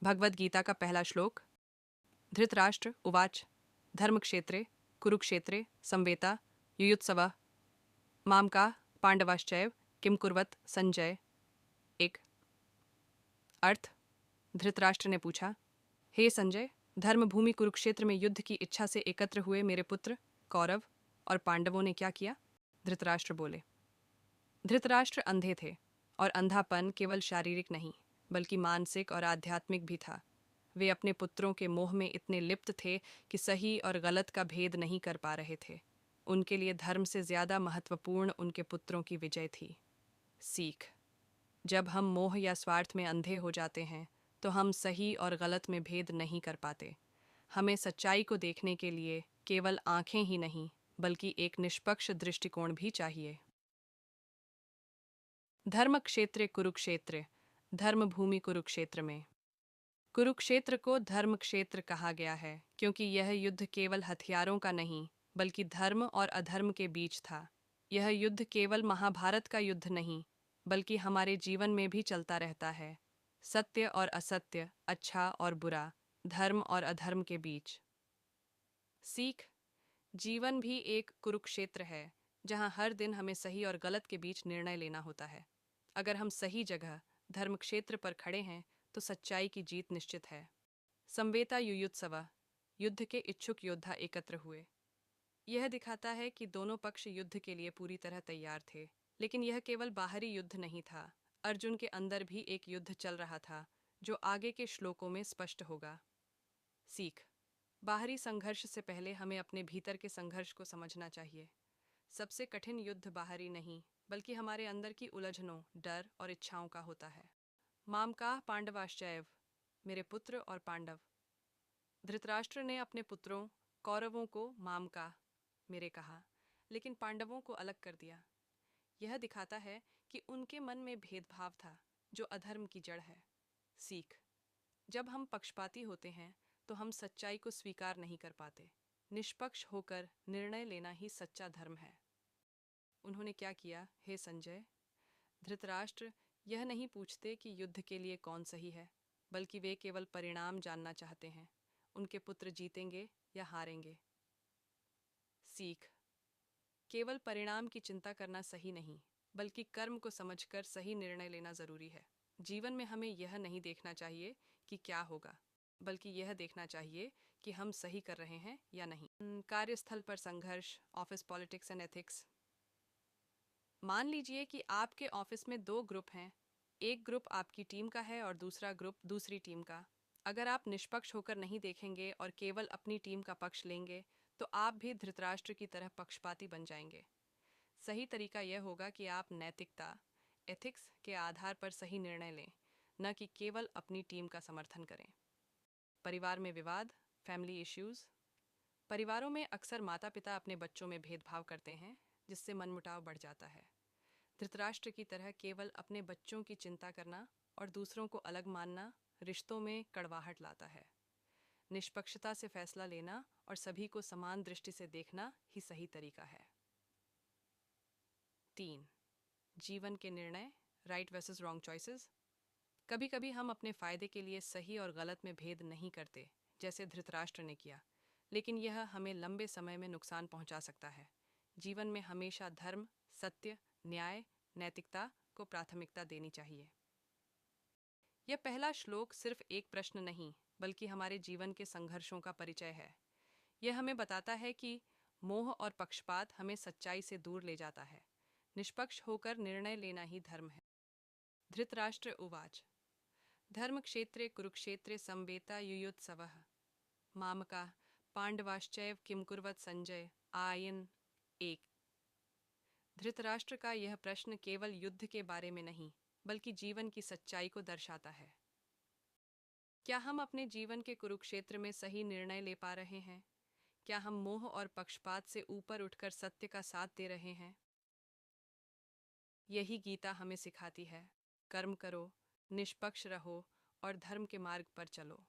भगवद गीता का पहला श्लोक। धृतराष्ट्र उवाच धर्मक्षेत्रे कुरुक्षेत्रे संवेता युयुत्सवः माम का पांडवाश्चैव किम कुर्वत संजय। एक अर्थ। धृतराष्ट्र ने पूछा, हे संजय, धर्मभूमि कुरुक्षेत्र में युद्ध की इच्छा से एकत्र हुए मेरे पुत्र कौरव और पांडवों ने क्या किया? धृतराष्ट्र बोले। धृतराष्ट्र अंधे थे और अंधापन केवल शारीरिक नहीं बल्कि मानसिक और आध्यात्मिक भी था। वे अपने पुत्रों के मोह में इतने लिप्त थे कि सही और गलत का भेद नहीं कर पा रहे थे। उनके लिए धर्म से ज्यादा महत्वपूर्ण उनके पुत्रों की विजय थी। सीख। जब हम मोह या स्वार्थ में अंधे हो जाते हैं तो हम सही और गलत में भेद नहीं कर पाते। हमें सच्चाई को देखने के लिए केवल आंखें ही नहीं बल्कि एक निष्पक्ष दृष्टिकोण भी चाहिए। धर्म क्षेत्र कुरुक्षेत्र, धर्मभूमि कुरुक्षेत्र में। कुरुक्षेत्र को धर्म क्षेत्र कहा गया है क्योंकि यह युद्ध केवल हथियारों का नहीं बल्कि धर्म और अधर्म के बीच था। यह युद्ध केवल महाभारत का युद्ध नहीं बल्कि हमारे जीवन में भी चलता रहता है। सत्य और असत्य, अच्छा और बुरा, धर्म और अधर्म के बीच। सीख। जीवन भी एक कुरुक्षेत्र है जहाँ हर दिन हमें सही और गलत के बीच निर्णय लेना होता है। अगर हम सही जगह धर्म क्षेत्र पर खड़े हैं तो सच्चाई की जीत निश्चित है। संवेता युयुत्सवः, युद्ध के इच्छुक योद्धा एकत्र हुए। यह दिखाता है कि दोनों पक्ष युद्ध के लिए पूरी तरह तैयार थे, लेकिन यह केवल बाहरी युद्ध नहीं था। अर्जुन के अंदर भी एक युद्ध चल रहा था जो आगे के श्लोकों में स्पष्ट होगा। सीख। बाहरी संघर्ष से पहले हमें अपने भीतर के संघर्ष को समझना चाहिए। सबसे कठिन युद्ध बाहरी नहीं बल्कि हमारे अंदर की उलझनों, डर और इच्छाओं का होता है। माम का पांडवाश्चैव, मेरे पुत्र और पांडव। धृतराष्ट्र ने अपने पुत्रों कौरवों को माम का, मेरे कहा, लेकिन पांडवों को अलग कर दिया। यह दिखाता है कि उनके मन में भेदभाव था जो अधर्म की जड़ है। सीख। जब हम पक्षपाती होते हैं तो हम सच्चाई को स्वीकार नहीं कर पाते। निष्पक्ष होकर निर्णय लेना ही सच्चा धर्म है। उन्होंने क्या किया, हे संजय? धृतराष्ट्र यह नहीं पूछते कि युद्ध के लिए कौन सही है, बल्कि वे केवल परिणाम जानना चाहते हैं। उनके पुत्र जीतेंगे या हारेंगे। सीख। केवल परिणाम की चिंता करना सही नहीं, बल्कि कर्म को समझकर सही निर्णय लेना जरूरी है। जीवन में हमें यह नहीं देखना चाहिए कि क्या होगा, बल्कि यह देखना चाहिए कि हम सही कर रहे हैं या नहीं। कार्यस्थल पर संघर्ष, ऑफिस पॉलिटिक्स एंड एथिक्स। मान लीजिए कि आपके ऑफिस में दो ग्रुप हैं। एक ग्रुप आपकी टीम का है और दूसरा ग्रुप दूसरी टीम का। अगर आप निष्पक्ष होकर नहीं देखेंगे और केवल अपनी टीम का पक्ष लेंगे तो आप भी धृतराष्ट्र की तरह पक्षपाती बन जाएंगे। सही तरीका यह होगा कि आप नैतिकता, एथिक्स के आधार पर सही निर्णय लें, न कि केवल अपनी टीम का समर्थन करें। परिवार में विवाद, फैमिली इश्यूज। परिवारों में अक्सर माता पिता अपने बच्चों में भेदभाव करते हैं जिससे मनमुटाव बढ़ जाता है। धृतराष्ट्र की तरह केवल अपने बच्चों की चिंता करना और दूसरों को अलग मानना रिश्तों में कड़वाहट लाता है। निष्पक्षता से फैसला लेना और सभी को समान दृष्टि से देखना ही सही तरीका है। 3. जीवन के निर्णय, राइट वर्सेस रॉन्ग चॉइसेस। कभी कभी हम अपने फायदे के लिए सही और गलत में भेद नहीं करते, जैसे धृतराष्ट्र ने किया, लेकिन यह हमें लंबे समय में नुकसान पहुंचा सकता है। जीवन में हमेशा धर्म, सत्य, न्याय, नैतिकता को प्राथमिकता देनी चाहिए। यह पहला श्लोक सिर्फ एक प्रश्न नहीं बल्कि हमारे जीवन के संघर्षों का परिचय है। यह हमें बताता है कि मोह और पक्षपात हमें सच्चाई से दूर ले जाता है। निष्पक्ष होकर निर्णय लेना ही धर्म है। धृतराष्ट्र उवाच धर्म क्षेत्रे कुरुक्षेत्रे संवेता युयुत्सवः मामका पांडवाश्चैव किम कुर्वत संजय। आयन 1। धृतराष्ट्र का यह प्रश्न केवल युद्ध के बारे में नहीं बल्कि जीवन की सच्चाई को दर्शाता है। क्या हम अपने जीवन के कुरुक्षेत्र में सही निर्णय ले पा रहे हैं? क्या हम मोह और पक्षपात से ऊपर उठकर सत्य का साथ दे रहे हैं? यही गीता हमें सिखाती है। कर्म करो, निष्पक्ष रहो और धर्म के मार्ग पर चलो।